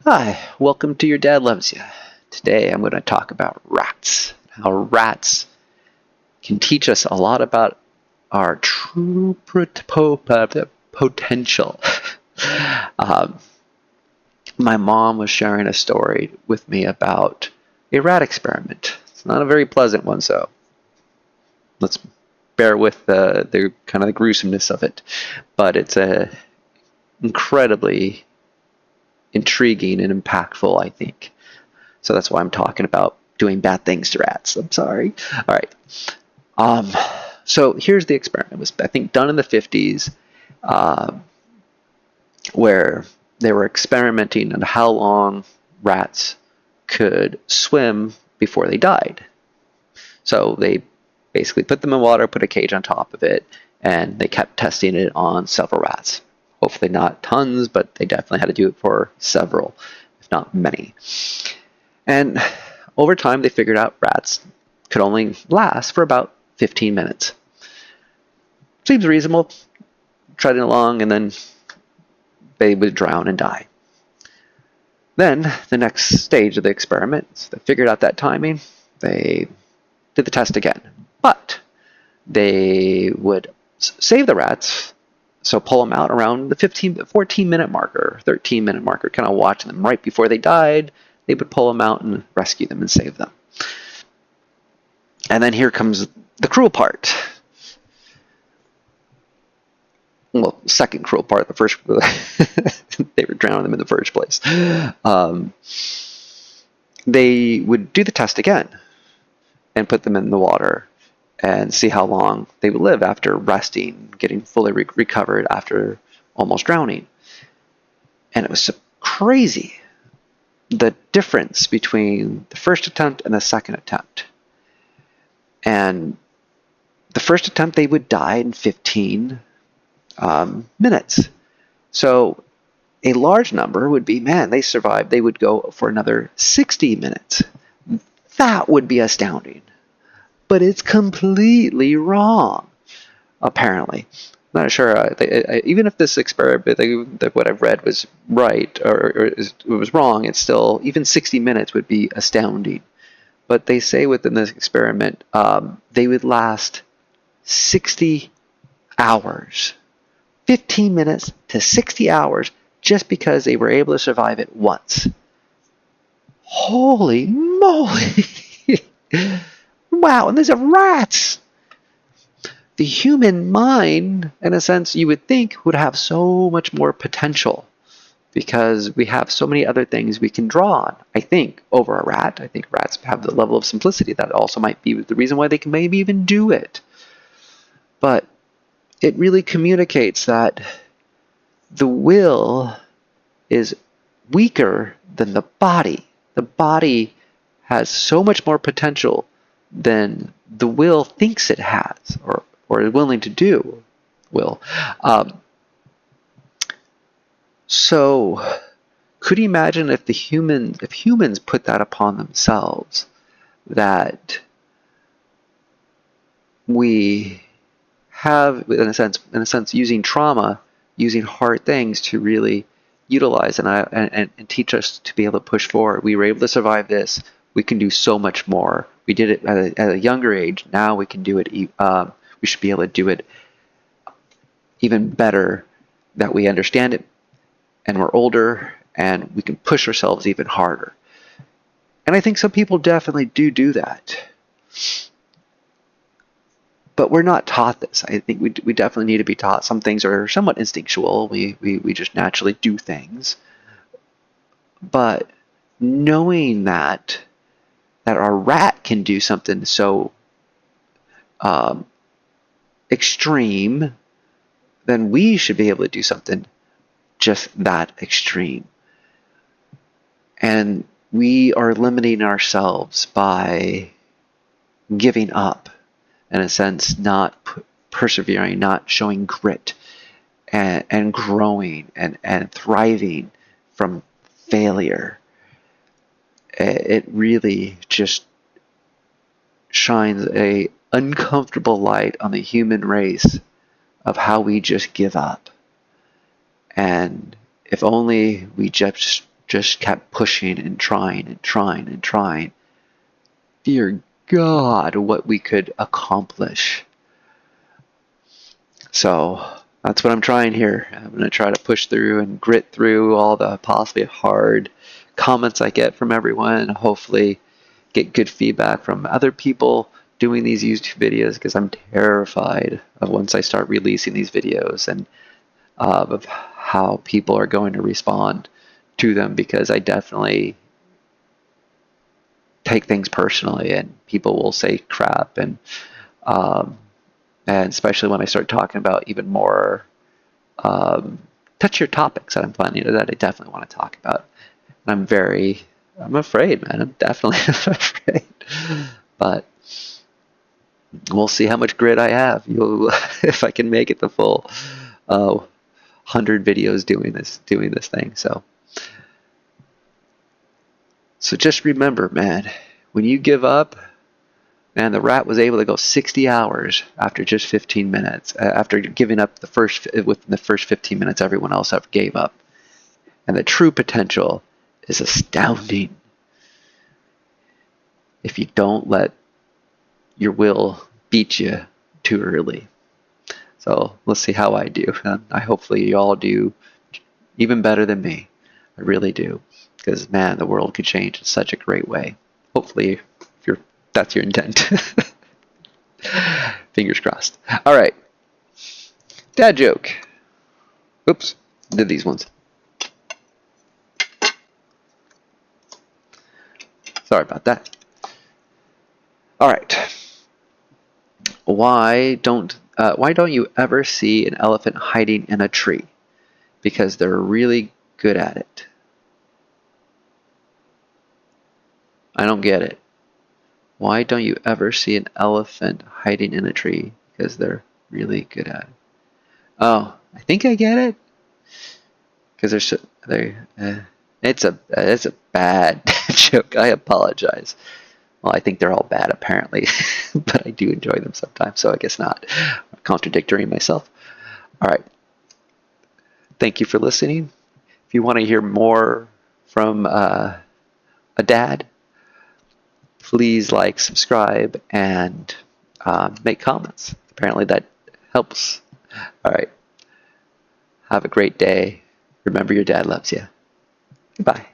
Hi, welcome to Your Dad Loves You. Today I'm going to talk about rats. How rats can teach us a lot about our true potential. um, my mom was sharing a story with me about a rat experiment. It's not a very pleasant one, so let's bear with the kind of the gruesomeness of it. But it's a incredibly intriguing and impactful, I think. So that's why I'm talking about doing bad things to rats. I'm sorry. All right. Um, so here's the experiment. It was, I think, done in the 50s, where they were experimenting on how long rats could swim before they died. So they basically put them in water, put a cage on top of it, and they kept testing it on several rats. Hopefully not tons, but they definitely had to do it for several, if not many. And over time, they figured out rats could only last for about 15 minutes. Seems reasonable, treading along, and then they would drown and die. Then, the next stage of the experiment, they figured out that timing. They did the test again. But they would save the rats, so pull them out around the 14-minute marker, 13-minute marker, kind of watching them right before they died. They would pull them out and rescue them and save them. And then here comes the cruel part. Well, second cruel part. The first, they were drowning them in the first place. They would do the test again and put them in the water and see how long they would live after resting, getting fully recovered after almost drowning. And it was so crazy, the difference between the first attempt and the second attempt. And the first attempt, they would die in 15 minutes. So a large number would be, man, they survived. They would go for another 60 minutes. That would be astounding. But it's completely wrong, apparently. I'm not sure. Even if this experiment, what I've read was right or it was wrong, it's still, even 60 minutes would be astounding. But they say within this experiment, they would last 60 hours. 15 minutes to 60 hours just because they were able to survive it once. Holy moly! Wow, and these are rats! The human mind, in a sense, you would think would have so much more potential because we have so many other things we can draw on, I think, over a rat. I think rats have the level of simplicity that also might be the reason why they can maybe even do it. But it really communicates that the will is weaker than the body. The body has so much more potential than the will thinks it has or is willing to do. So could you imagine if humans put that upon themselves, that we have, in a sense, using trauma, using hard things to really utilize and teach us to be able to push forward. We were able to survive this. We can do so much more. We did it at a younger age. Now we can do it. We should be able to do it even better, that we understand it and we're older and we can push ourselves even harder. And I think some people definitely do that. But we're not taught this. I think we definitely need to be taught. Some things are somewhat instinctual. We just naturally do things. But knowing that our rat can do something so extreme, then we should be able to do something just that extreme. And we are limiting ourselves by giving up, in a sense, not persevering, not showing grit and growing and thriving from failure. It really just shines a uncomfortable light on the human race of how we just give up. And if only we just just kept pushing and trying and trying and trying. Dear God, what we could accomplish. So that's what I'm trying here. I'm going to try to push through and grit through all the possibly hard comments I get from everyone, and hopefully get good feedback from other people doing these YouTube videos, because I'm terrified of once I start releasing these videos and of how people are going to respond to them, because I definitely take things personally, and people will say crap, um, and especially when I start talking about even more touchier topics that I'm finding that I definitely want to talk about. And I'm afraid, man. I'm definitely afraid. But we'll see how much grit I have. If I can make it the full 100 videos doing this thing. So just remember, man, when you give up, man, the rat was able to go 60 hours after just 15 minutes. After giving up within the first 15 minutes, everyone else gave up. And the true potential is astounding if you don't let your will beat you too early. So let's see how I do. I hopefully you all do even better than me. I really do. Because, man, the world could change in such a great way. Hopefully, that's your intent. Fingers crossed. All right. Dad joke. Oops. Did these ones. Sorry about that. All right. Why don't you ever see an elephant hiding in a tree? Because they're really good at it. I don't get it. Why don't you ever see an elephant hiding in a tree? Because they're really good at it. Oh, I think I get it. Because it's a bad joke. I apologize. Well, I think they're all bad apparently, but I do enjoy them sometimes. So I guess not. I'm contradicting myself. All right. Thank you for listening. If you want to hear more from a dad, please like, subscribe, and make comments. Apparently that helps. All right. Have a great day. Remember, your dad loves you. Goodbye.